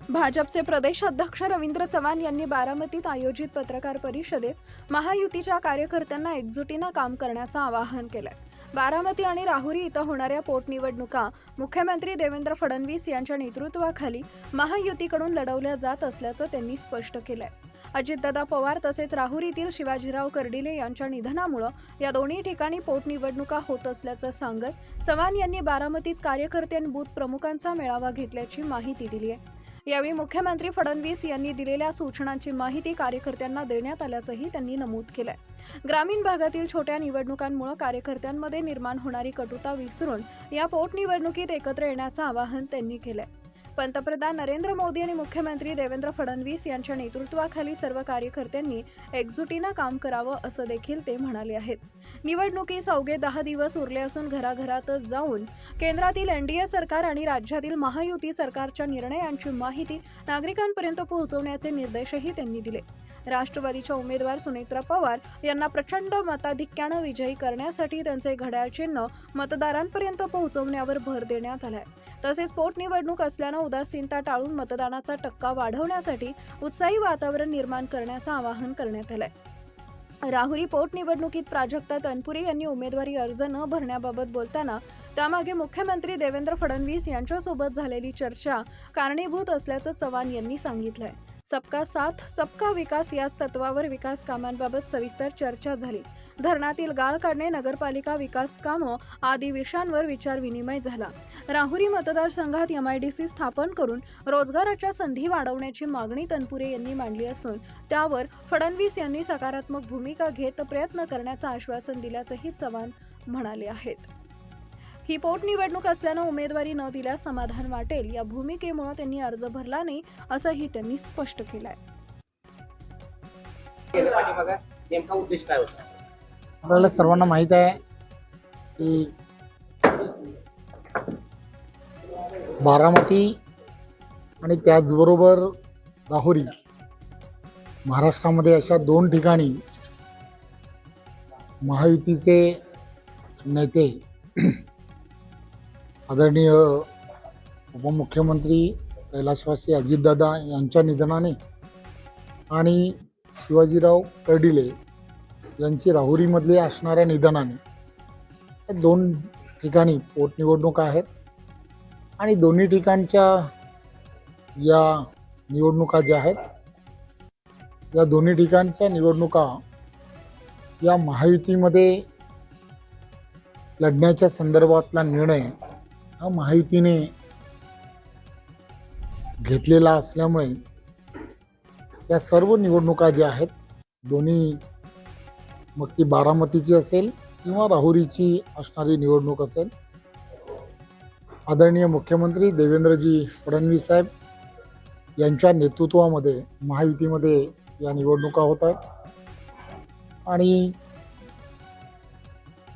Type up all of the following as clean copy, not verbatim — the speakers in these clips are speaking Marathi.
भाजपचे प्रदेशाध्यक्ष रवींद्र चव्हाण यांनी बारामतीत आयोजित पत्रकार परिषदेत महायुतीच्या कार्यकर्त्यांना एकजुटीनं काम करण्याचं आवाहन केलंय। बारामती आणि राहुरी इथं होणाऱ्या पोटनिवडणुका मुख्यमंत्री देवेंद्र फडणवीस यांच्या नेतृत्वाखाली महायुतीकडून लढवल्या जात असल्याचं त्यांनी स्पष्ट केलंय। अजितदादा पवार तसेच राहुरीतील शिवाजीराव कर्डिले यांच्या निधनामुळे या दोन्ही ठिकाणी पोटनिवडणुका होत असल्याचं सांगत चव्हाण यांनी बारामतीत कार्यकर्त्यांनी बूथ प्रमुखांचा मेळावा घेतल्याची माहिती दिली आहे। यावेळी मुख्यमंत्री फडणवीस यांनी दिलेल्या सूचनांची माहिती कार्यकर्त्यांना देण्यात आल्याचंही त्यांनी नमूद केलंय। ग्रामीण भागातील छोट्या निवडणुकांमुळे कार्यकर्त्यांमध्ये निर्माण होणारी कटुता विसरून या पोटनिवडणुकीत एकत्र येण्याचं आवाहन त्यांनी केलंय। पंतप्रधान नरेंद्र मोदी आणि मुख्यमंत्री देवेंद्र फडणवीस यांच्या नेतृत्वाखाली सर्व कार्यकर्त्यांनी एकजुटीनं काम करावं असं देखील ते म्हणाले आहेत। निवडणुकीस अवघे 10 दिवस उरले असून घराघरात जाऊन केंद्रातील एनडीए सरकार आणि राज्यातील महायुती सरकारच्या निर्णयांची माहिती नागरिकांपर्यंत पोहोचवण्याचे निर्देशही त्यांनी दिले। राष्ट्रवादीच्या उमेदवार सुनेत्रा पवार यांना प्रचंड मताधिक्यानं विजयी करण्यासाठी त्यांचे घड्याळ चिन्ह मतदारांपर्यंत पोहोचवण्यावर भर देण्यात आलाय। तसेच पोटनिवडणूक असल्यानं उदासीनता टाळून मतदानाचा टक्का वाढवण्यासाठी उत्साही वातावरण निर्माण करण्याचं आवाहन करण्यात आलंय। राहुरी पोटनिवडणुकीत प्राजक्ता तनपुरे यांनी उमेदवारी अर्ज न भरण्याबाबत बोलताना त्यामागे मुख्यमंत्री देवेंद्र फडणवीस यांच्यासोबत झालेली चर्चा कारणीभूत असल्याचं चव्हाण यांनी सांगितलंय। सबका साथ सबका विकास या तत्वावर विकास कामांबाबत सविस्तर चर्चा झाली। धरणातील गाळ काढणे, नगरपालिका विकास कामं आदी विषयांवर विचारविनिमय झाला। राहुरी मतदारसंघात MIDC स्थापन करून रोजगाराच्या संधी वाढवण्याची मागणी तनपुरे यांनी मांडली असून त्यावर फडणवीस यांनी सकारात्मक भूमिका घेत प्रयत्न करण्याचं आश्वासन दिल्याचंही चव्हाण म्हणाले आहेत। ही पोटनिवडणूक असल्यानं उमेदवारी न दिल्यास समाधान वाटेल या भूमिकेमुळे त्यांनी अर्ज भरला नाही असंही त्यांनी स्पष्ट केलंय। नेमका उद्देश काय होता? आपल्याला सर्वांना माहित आहे की बारामती आणि त्याचबरोबर राहुरी महाराष्ट्रामध्ये अशा दोन ठिकाणी महायुतीचे नेते आदरणीय उपमुख्यमंत्री कैलासवासी अजितदादा यांच्या निधनाने आणि शिवाजीराव कर्डिले यांची राहुरीमधले असणाऱ्या निधनाने या दोन ठिकाणी पोटनिवडणुका आहेत आणि दोन्ही ठिकाणच्या या निवडणुका ज्या आहेत या दोन्ही ठिकाणच्या निवडणुका या महायुतीमध्ये लढण्याच्या संदर्भातला निर्णय हा महायुतीने घेतलेला असल्यामुळे या सर्व निवडणुका ज्या आहेत दोन्ही मग ती बारामतीची असेल किंवा राहुरीची असणारी निवडणूक असेल आदरणीय मुख्यमंत्री देवेंद्रजी फडणवीस साहेब यांच्या नेतृत्वामध्ये महायुतीमध्ये या निवडणुका होत आहेत आणि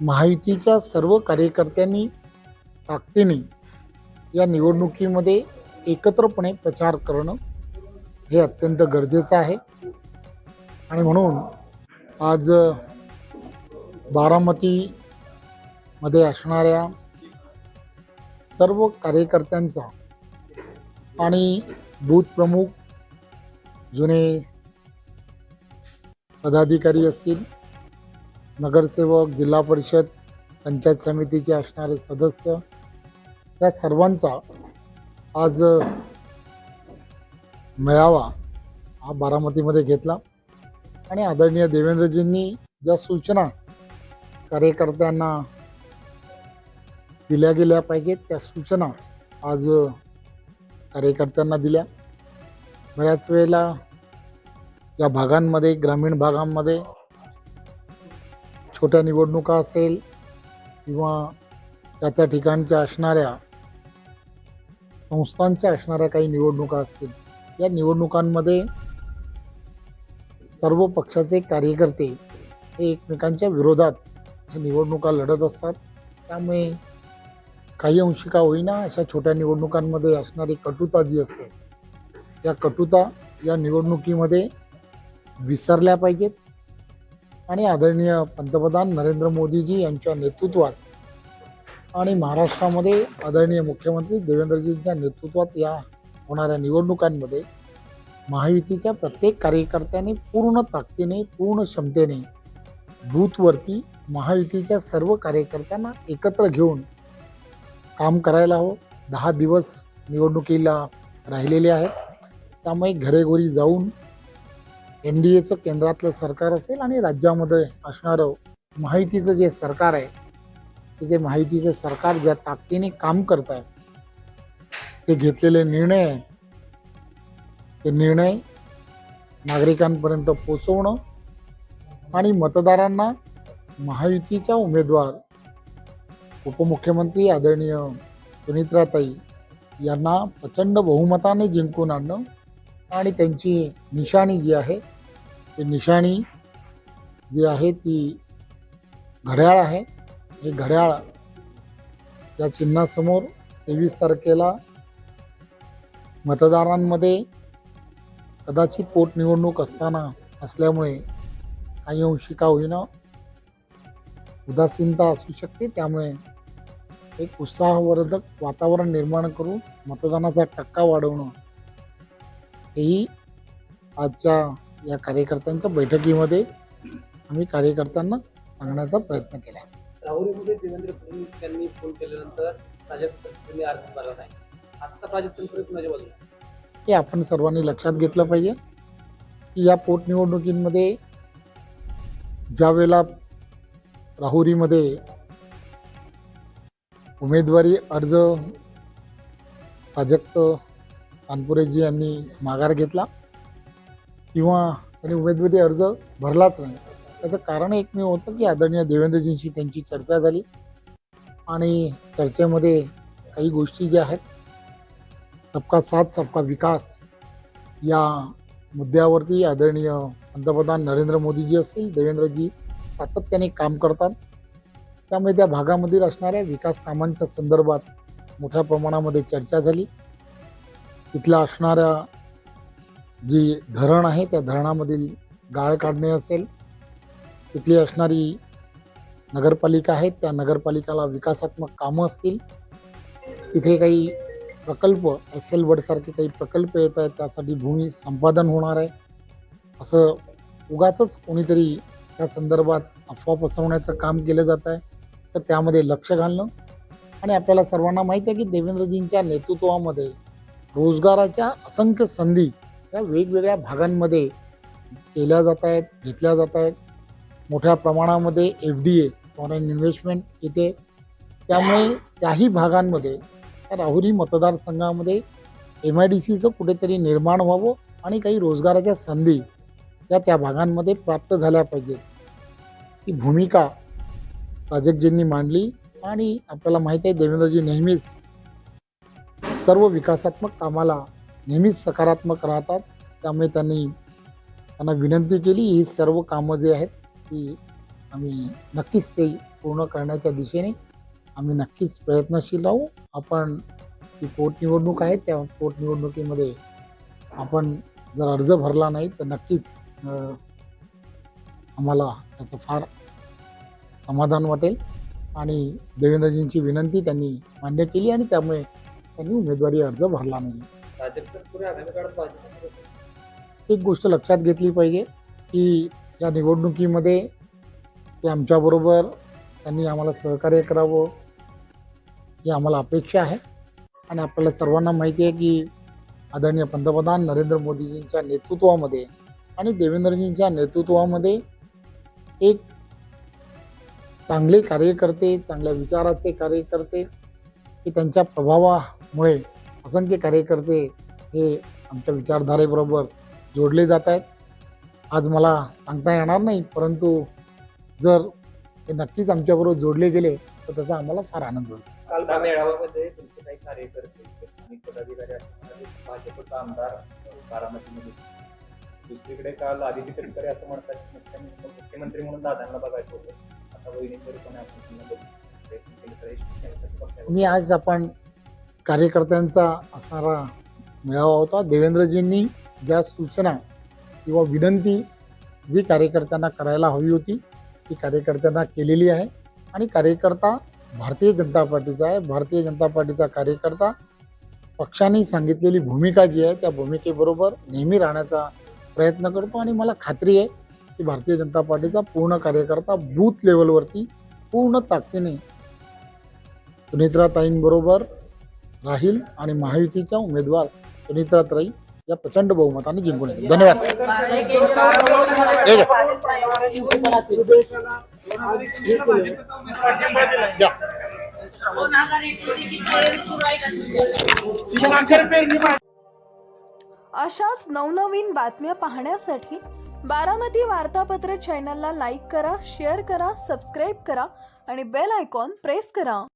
महायुतीच्या सर्व कार्यकर्त्यांनी ताकदीने या निवडणुकीमध्ये एकत्रपणे प्रचार करणं हे अत्यंत गरजेचं आहे आणि म्हणून आज बारामतीमध्ये असणाऱ्या सर्व कार्यकर्त्यांचा आणि बूथ प्रमुख जुने पदाधिकारी असतील, नगरसेवक, जिल्हा परिषद, पंचायत समितीचे असणारे सदस्य या सर्वांचा आज मेळावा हा बारामतीमध्ये घेतला आणि आदरणीय देवेंद्रजींनी ज्या सूचना कार्यकर्त्यांना दिल्या गेल्या पाहिजेत त्या सूचना आज कार्यकर्त्यांना दिल्या। बऱ्याच वेळेला या भागांमध्ये ग्रामीण भागांमध्ये छोट्या निवडणुका असेल किंवा त्या ठिकाणच्या असणाऱ्या संस्थांच्या असणाऱ्या काही निवडणुका असतील या निवडणुकांमध्ये सर्व पक्षाचे कार्यकर्ते हे एकमेकांच्या विरोधात हे निवडणुका लढत असतात। त्यामुळे काही अंशी का होईना अशा छोट्या निवडणुकांमध्ये असणारी कटुता जी असते त्या कटुता या निवडणुकीमध्ये विसरल्या पाहिजेत आणि आदरणीय पंतप्रधान नरेंद्र मोदीजी यांच्या नेतृत्वात आणि महाराष्ट्रामध्ये आदरणीय मुख्यमंत्री देवेंद्रजींच्या नेतृत्वात या होणाऱ्या निवडणुकांमध्ये महायुतीच्या प्रत्येक कार्यकर्त्याने पूर्ण ताकदीने पूर्ण क्षमतेने बूथवरती महायुतीच्या सर्व कार्यकर्त्यांना एकत्र घेऊन काम करायला हवं. 10 दिवस निवडणुकीला राहिलेले आहेत, त्यामुळे घरोघरी जाऊन NDAचं केंद्रातलं सरकार असेल आणि राज्यामध्ये असणारं महायुतीचं जे सरकार आहे, ते जे महायुतीचं सरकार ज्या ताकदीने काम करत आहे, ते घेतलेले निर्णय आहेत, ते निर्णय नागरिकांपर्यंत पोचवणं आणि मतदारांना महायुतीच्या उमेदवार उपमुख्यमंत्री आदरणीय सुनित्राताई यांना प्रचंड बहुमताने जिंकून आणणं आणि त्यांची निशाणी जी आहे, ती निशाणी जी आहे ती घड्याळ आहे. हे घड्याळ या चिन्हासमोर 23 तारखेला मतदारांमध्ये कदाचित पोटनिवडणूक असल्यामुळे काही अंशी का होईना उदासीनता असू शकते, त्यामुळे एक उत्साहवर्धक वातावरण निर्माण करून मतदानाचा टक्का वाढवणं हेही आजच्या या कार्यकर्त्यांच्या बैठकीमध्ये आम्ही कार्यकर्त्यांना सांगण्याचा प्रयत्न केला. राहुरीमध्ये देवेंद्र फडणवीस यांनी फोन केल्यानंतर प्राजक्तांनी अर्ज भरला नाही. आता प्राजक्तांकडे कुणाच्या बाजूला? हे आपण सर्वांनी लक्षात घेतलं पाहिजे की या पोटनिवडणुकीमध्ये ज्या वेळेला राहुरीमध्ये उमेदवारी अर्ज प्राजक्त तानपुरेजी यांनी माघार घेतला किंवा त्यांनी उमेदवारी अर्ज भरलाच नाही, त्याचं कारण एकमेव होतं की आदरणीय देवेंद्रजींशी त्यांची चर्चा झाली आणि चर्चेमध्ये काही गोष्टी ज्या आहेत, सबका साथ सबका विकास या मुद्द्यावरती आदरणीय पंतप्रधान नरेंद्र मोदीजी असतील, देवेंद्रजी सातत्याने काम करतात, त्यामुळे त्या भागामधील असणाऱ्या विकास कामांच्या संदर्भात मोठ्या प्रमाणामध्ये चर्चा झाली. तिथल्या असणाऱ्या जी धरण आहे त्या धरणामधील गाळ काढणे असेल, तिथली असणारी नगरपालिका आहे त्या नगरपालिकाला विकासात्मक कामं असतील, तिथे काही प्रकल्प SL वर्डसारखे काही प्रकल्प येत आहेत, त्यासाठी भूमी संपादन होणार आहे, असं उगाचच कोणीतरी त्या संदर्भात अफवा पसरवण्याचं काम केलं जात आहे. तर त्यामध्ये लक्ष घालणं आणि आपल्याला सर्वांना माहीत आहे की देवेंद्रजींच्या नेतृत्वामध्ये रोजगाराच्या असंख्य संधी या वेगवेगळ्या भागांमध्ये केल्या जात आहेत, घेतल्या जात आहेत. मोठ्या प्रमाणामध्ये FDA फॉरेन इन्व्हेस्टमेंट येते, त्यामुळे त्याही भागांमध्ये त्या राहुरी मतदारसंघामध्ये MIDCचं कुठेतरी निर्माण व्हावं आणि काही रोजगाराच्या संधी या त्या भागांमध्ये प्राप्त झाल्या पाहिजेत. ही भूमिका प्राजक्तजींनी मांडली आणि आपल्याला माहीत आहे देवेंद्रजी नेहमीच सर्व विकासात्मक कामाला नेहमीच सकारात्मक राहतात, त्यामुळे त्यांना विनंती केली ही सर्व कामं जे आहेत ती आम्ही नक्कीच ते पूर्ण करण्याच्या दिशेने आम्ही नक्कीच प्रयत्नशील राहू. आपण जी पोटनिवडणूक आहे त्या पोटनिवडणुकीमध्ये आपण जर अर्ज भरला नाही तर नक्कीच आम्हाला त्याचं फार समाधान वाटेल आणि देवेंद्रजींची विनंती त्यांनी मान्य केली आणि त्यामुळे त्यांनी उमेदवारी अर्ज भरला नाही. एक गोष्ट लक्षात घेतली पाहिजे की या निवडणुकीमध्ये ते आमच्याबरोबर त्यांनी आम्हाला सहकार्य करावं ही आम्हाला अपेक्षा आहे आणि आपल्याला सर्वांना माहिती आहे की आदरणीय पंतप्रधान नरेंद्र मोदीजींच्या नेतृत्वामध्ये आणि देवेंद्रजींच्या नेतृत्वामध्ये एक चांगले कार्यकर्ते, चांगल्या विचाराचे कार्यकर्ते की त्यांच्या प्रभावामुळे असंख्य कार्यकर्ते हे आमच्या विचारधारेबरोबर जोडले जात आहेत. आज मला सांगता येणार नाही, परंतु जर ते नक्कीच आमच्याबरोबर जोडले गेले तर त्याचा आम्हाला फार आनंद होईल. काल मेळाव्यामध्ये तुमचे काही कार्यकर्ते स्थानिक पदाधिकारी असणारे भाजपचा आमदार बारामतीमध्ये, दुसरीकडे काल आदित्य तटकरे असं म्हणतात की मुख्यमंत्री म्हणून दादांना बघायचं होतं, आता वहिनींकडे पण आपण प्रयत्न केले तर कसं बघताय? मी आज आपण कार्यकर्त्यांचा असणारा मेळावा होता. देवेंद्रजींनी ज्या सूचना किंवा विनंती जी कार्यकर्त्यांना करायला हवी होती ती कार्यकर्त्यांना केलेली आहे आणि कार्यकर्ता भारतीय जनता पार्टीचा आहे. भारतीय जनता पार्टीचा कार्यकर्ता पक्षाने सांगितलेली भूमिका जी आहे त्या भूमिकेबरोबर नेहमी राहण्याचा प्रयत्न करतो आणि मला खात्री आहे की भारतीय जनता पार्टीचा पूर्ण कार्यकर्ता बूथ लेवलवरती पूर्ण ताकदीने सुनेत्राताईंबरोबर राहील आणि महायुतीच्या उमेदवार सुनेत्राताई या प्रचंड बहुमताने जिंकून येतील. धन्यवाद. या. अशाच नवनवीन बातम्या पाहण्यासाठी बारामती वार्तापत्र चॅनलला लाईक करा, शेअर करा, सबस्क्राईब करा आणि बेल आयकॉन प्रेस करा.